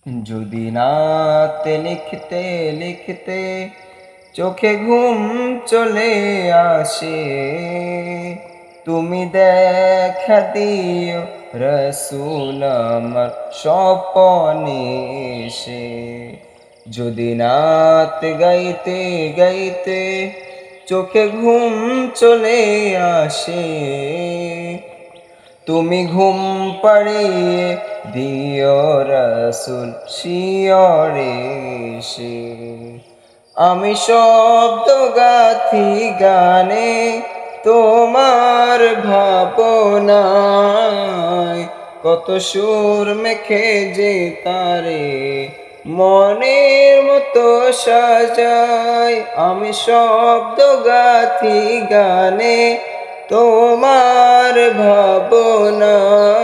যদি নাতে লিখতে লিখতে চোখে ঘুম চলে আসে, তুমি দেখা দিও রসুল আমার স্বপনে এসে। যদি নাত গাইতে গাইতে চোখে ঘুম চলে আসে, তুমি ঘুম পাড়িয়ে দিও রসুল শিয়রে এসে। আমি শব্দ গাথি গানে তোমার ভাবনায়, কত সুর মেখে যে তারে মনের মতো সাজায়। আমি শব্দ গাথি গানে তোমার ভাবনায়,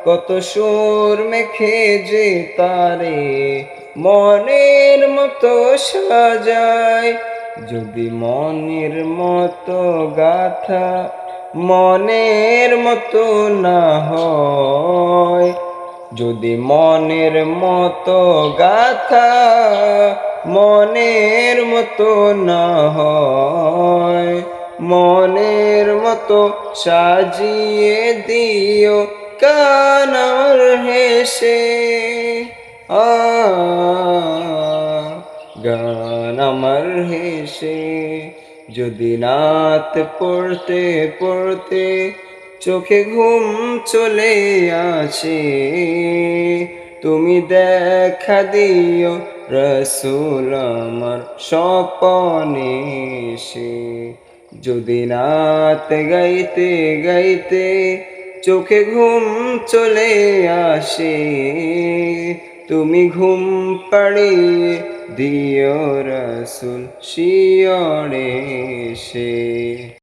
কত সুর মেখে যে তারে মনের মতো সাজায়। যদি মনের মতো গাথা মনের মতো না হয়, যদি মনের মতো গাথা মনের মতো না হয়, মনের মতো সাজিয়ে দিও কান আমার হেসে। গান আমার হেসে। যদি নাত পড়তে পড়তে চোখে ঘুম চলে আসে, তুমি দেখা দিও রসুল আমার স্বপনে এসে। যদি নাত গাইতে গাইতে চোখে ঘুম চলে আসে, তুমি ঘুম পাড়িয়ে দিও রসুল শিয়রে এসে।